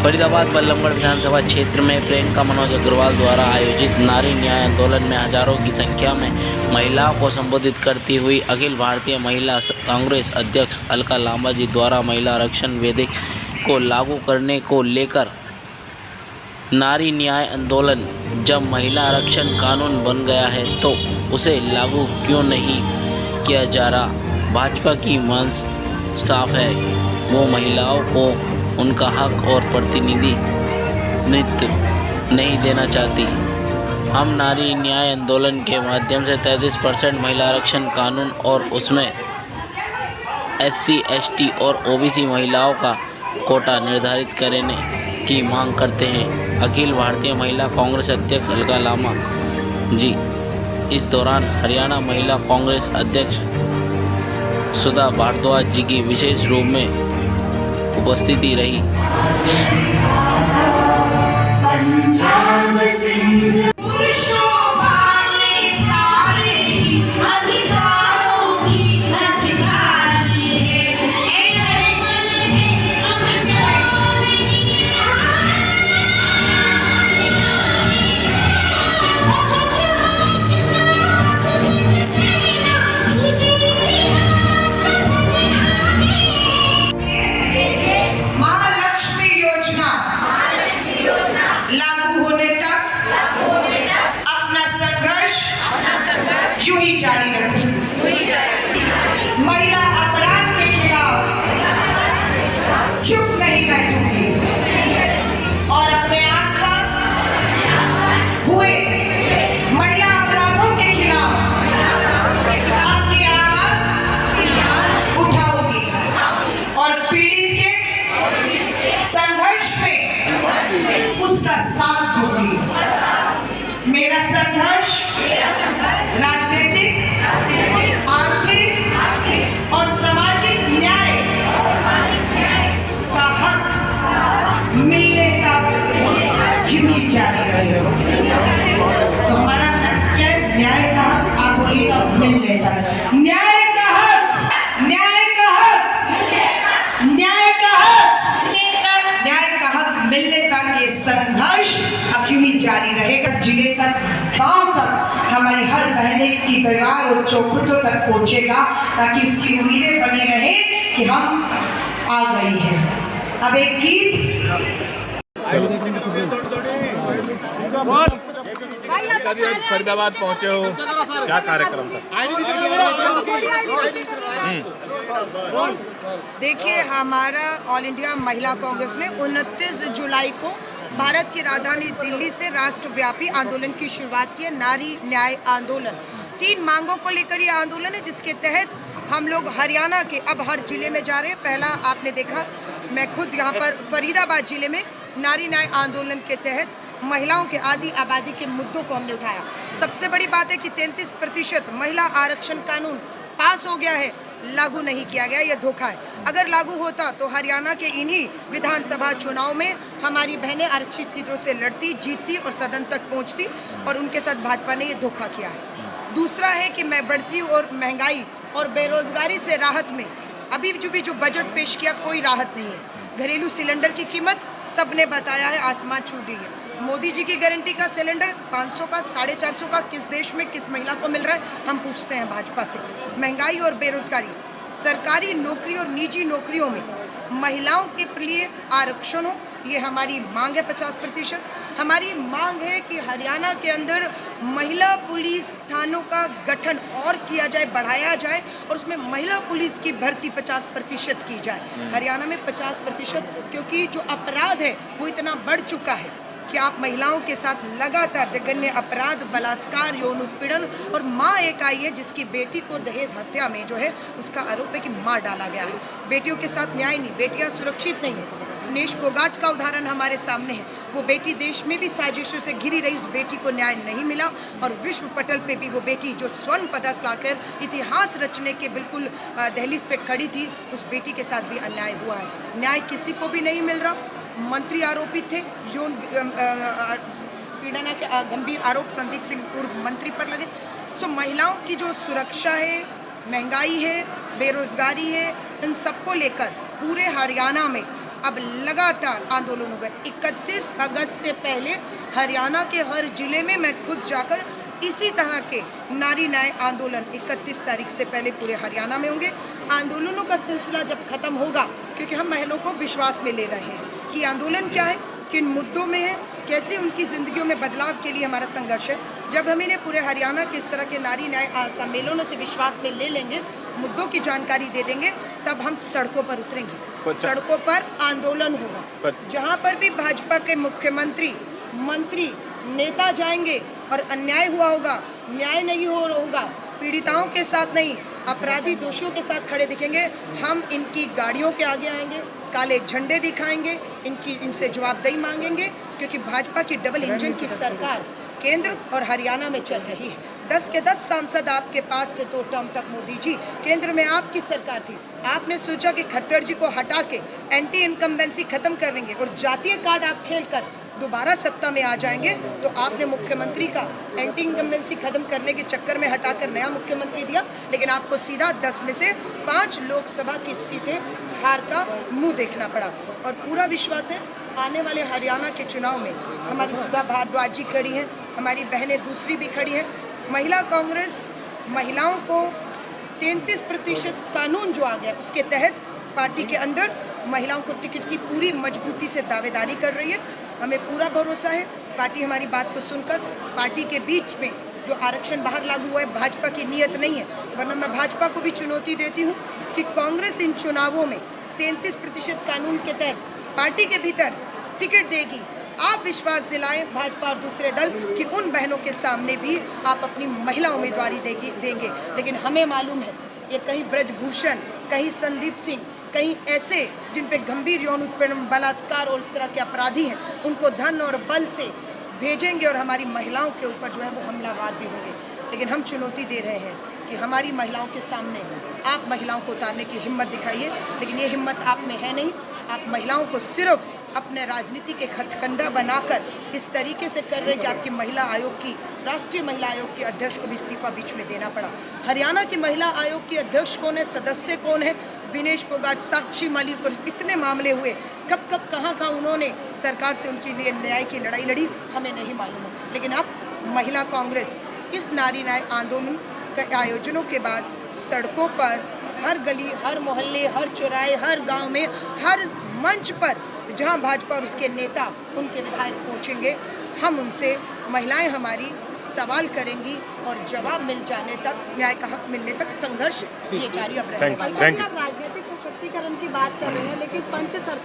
फरीदाबाद बल्लभगढ़ विधानसभा क्षेत्र में प्रियंका मनोज अग्रवाल द्वारा आयोजित नारी न्याय आंदोलन में हजारों की संख्या में महिलाओं को संबोधित करती हुई अखिल भारतीय महिला कांग्रेस अध्यक्ष अलका लांबा जी द्वारा महिला आरक्षण विधेयक को लागू करने को लेकर नारी न्याय आंदोलन। जब महिला आरक्षण कानून बन गया है तो उसे लागू क्यों नहीं किया जा रहा? भाजपा की मांग साफ है, वो महिलाओं को उनका हक और प्रतिनिधित्व नहीं देना चाहती। हम नारी न्याय आंदोलन के माध्यम से 33% महिला आरक्षण कानून और उसमें SC, ST और OBC महिलाओं का कोटा निर्धारित करने की मांग करते हैं। अखिल भारतीय महिला कांग्रेस अध्यक्ष अलका लांबा जी। इस दौरान हरियाणा महिला कांग्रेस अध्यक्ष सुधा भारद्वाज जी की विशेष रूप में उपस्थिति रही। लागू होने तक अपना संघर्ष यूं ही जारी रखें। महिला अपराध के खिलाफ चुप नहीं बैठूंगी और अपने आसपास हुए महिला अपराधों के खिलाफ अपनी आवाज उठाऊंगी और पीड़ित के संघर्ष में उसका साथ दूंगी। मेरा संघर्ष राजनीतिक, आर्थिक और सामाजिक न्याय का हक मिलने तक यूं ही जारी रहेगा। तो हमारा हक क्या है? न्याय का हक। आप बोलिएगा मिलने तक। न्याय का हक, न्याय का हक, न्याय का हक, न्याय का हक मिलने तक ये संघर्ष अब यूं ही जारी रहेगा। जिले तक, गांव तक हमारी हर बहने की परिवार और चौखटों तक पहुंचेगा, ताकि उसकी उम्मीदें बनी रहे कि हम आ गई हैं। अब एक गीत। फरीदाबाद पहुंचे हो, क्या कार्यक्रम था? देखिए, हमारा ऑल इंडिया महिला कांग्रेस ने 29 जुलाई को भारत की राजधानी दिल्ली से राष्ट्रव्यापी आंदोलन की शुरुआत की है। नारी न्याय आंदोलन 3 मांगों को लेकर ये आंदोलन है, जिसके तहत हम लोग हरियाणा के अब हर जिले में जा रहे हैं। पहला आपने देखा, मैं खुद यहाँ पर फरीदाबाद जिले में नारी न्याय आंदोलन के तहत महिलाओं के आदि आबादी के मुद्दों को हमने उठाया। सबसे बड़ी बात है कि 33% महिला आरक्षण कानून पास हो गया है, लागू नहीं किया गया। यह धोखा है। अगर लागू होता तो हरियाणा के इन्हीं विधानसभा चुनाव में हमारी बहनें आरक्षित सीटों से लड़ती, जीतती और सदन तक पहुंचती, और उनके साथ भाजपा ने यह धोखा किया है। दूसरा है कि मैं बढ़ती और महंगाई और बेरोजगारी से राहत में अभी जो बजट पेश किया, कोई राहत नहीं है। घरेलू सिलेंडर की कीमत सबने बताया है, आसमान छू रही है। मोदी जी की गारंटी का सिलेंडर 500 का, 450 का किस देश में किस महिला को मिल रहा है, हम पूछते हैं भाजपा से। महंगाई और बेरोजगारी, सरकारी नौकरी और निजी नौकरियों में महिलाओं के लिए आरक्षण हो, ये हमारी मांग है। 50% हमारी मांग है कि हरियाणा के अंदर महिला पुलिस थानों का गठन और किया जाए, बढ़ाया जाए, और उसमें महिला पुलिस की भर्ती 50% की जाए। हरियाणा में 50%, क्योंकि जो अपराध है वो इतना बढ़ चुका है कि आप महिलाओं के साथ लगातार जघन्य अपराध, बलात्कार, यौन उत्पीड़न, और माँ एक आई है जिसकी बेटी को दहेज हत्या में जो है उसका आरोप है कि मार डाला गया है। बेटियों के साथ न्याय नहीं, बेटियां सुरक्षित नहीं है। दिनेश फोगाट का उदाहरण हमारे सामने है। वो बेटी देश में भी साजिशों से घिरी रही, उस बेटी को न्याय नहीं मिला, और विश्व पटल पे भी वो बेटी जो स्वर्ण पदक लाकर इतिहास रचने के बिल्कुल दहलीज पे खड़ी थी, उस बेटी के साथ भी अन्याय हुआ है। न्याय किसी को भी नहीं मिल रहा। मंत्री आरोपित थे, यौन पीड़न के गंभीर आरोप संदीप सिंह पूर्व मंत्री पर लगे। सो महिलाओं की जो सुरक्षा है, महंगाई है, बेरोजगारी है, इन सबको लेकर पूरे हरियाणा में अब लगातार आंदोलन हो गए। 31 अगस्त से पहले हरियाणा के हर जिले में मैं खुद जाकर इसी तरह के नारी न्याय आंदोलन 31 तारीख से पहले पूरे हरियाणा में होंगे। आंदोलनों का सिलसिला जब खत्म होगा, क्योंकि हम महिलाओं को विश्वास में ले रहे हैं कि आंदोलन क्या है, किन मुद्दों में है, कैसे उनकी ज़िंदगियों में बदलाव के लिए हमारा संघर्ष है। जब हम इन्हें पूरे हरियाणा के इस तरह के नारी न्याय सम्मेलनों से विश्वास में ले लेंगे, मुद्दों की जानकारी दे देंगे, तब हम सड़कों पर उतरेंगे। सड़कों पर आंदोलन होगा, जहाँ पर भी भाजपा के मुख्यमंत्री, मंत्री, नेता जाएंगे और अन्याय हुआ होगा, न्याय नहीं होगा, पीड़िताओं के साथ नहीं, अपराधी दोषियों के साथ खड़े दिखेंगे, हम इनकी गाड़ियों के आगे आएंगे, काले झंडे दिखाएंगे, इनसे जवाबदेही मांगेंगे, क्योंकि भाजपा की डबल इंजन की सरकार केंद्र और हरियाणा में चल रही है। 10 के 10 सांसद आपके पास थे 2 टर्म तक मोदी जी, केंद्र में आपकी सरकार थी। आपने सोचा कि खट्टर जी को हटा के एंटी इनकम्बेंसी खत्म कर देंगे और जातीय कार्ड आप खेलकर दोबारा सत्ता में आ जाएंगे, तो आपने मुख्यमंत्री का एंटी इनकम्बेंसी खत्म करने के चक्कर में हटाकर नया मुख्यमंत्री दिया, लेकिन आपको सीधा 10 में से 5 लोकसभा की सीटें हार का मुंह देखना पड़ा। और पूरा विश्वास है आने वाले हरियाणा के चुनाव में हमारी सुधा भारद्वाज जी खड़ी हैं, हमारी बहनें दूसरी भी खड़ी हैं। महिला कांग्रेस महिलाओं को 33% कानून जो आ गया उसके तहत पार्टी के अंदर महिलाओं को टिकट की पूरी मजबूती से दावेदारी कर रही है। हमें पूरा भरोसा है पार्टी हमारी बात को सुनकर, पार्टी के बीच में जो आरक्षण बाहर लागू हुआ है भाजपा की नीयत नहीं है, वरना मैं भाजपा को भी चुनौती देती हूँ कि कांग्रेस इन चुनावों में 33% कानून के तहत पार्टी के भीतर टिकट देगी। आप विश्वास दिलाएं भाजपा और दूसरे दल कि उन बहनों के सामने भी आप अपनी महिला उम्मीदवारी देंगे। लेकिन हमें मालूम है ये कहीं ब्रजभूषण, कहीं संदीप सिंह, कहीं ऐसे जिन पे गंभीर यौन उत्पीड़न, बलात्कार और इस तरह के अपराधी हैं, उनको धन और बल से भेजेंगे और हमारी महिलाओं के ऊपर जो है वो हमलावर भी होंगे। लेकिन हम चुनौती दे रहे हैं कि हमारी महिलाओं के सामने आप महिलाओं को उतारने की हिम्मत दिखाइए, लेकिन ये हिम्मत आप में है नहीं। आप महिलाओं को सिर्फ अपने राजनीति के हथकंडा बनाकर इस तरीके से कर रहे हैं कि आपकी महिला आयोग की, राष्ट्रीय महिला आयोग के अध्यक्ष को भी इस्तीफा बीच में देना पड़ा। हरियाणा की महिला आयोग की अध्यक्ष कौन है, सदस्य कौन है, विनेश फोगाट, साक्षी मलिक, और इतने मामले हुए, कब कहाँ उन्होंने सरकार से उनके लिए न्याय की लड़ाई लड़ी, हमें नहीं मालूम है। लेकिन अब महिला कांग्रेस इस नारी न्याय आंदोलन के आयोजनों के बाद सड़कों पर, हर गली, हर मोहल्ले, हर चौराहे, हर गांव में, हर मंच पर जहां भाजपा और उसके नेता, उनके विधायक पहुंचेंगे, हम उनसे, महिलाएं हमारी सवाल करेंगी और जवाब मिल जाने तक, न्याय का हक मिलने तक संघर्ष ये जारी अब रहने वाला है। राजनीतिक सशक्तिकरण की बात कर रहे हैं, लेकिन पंच सरकार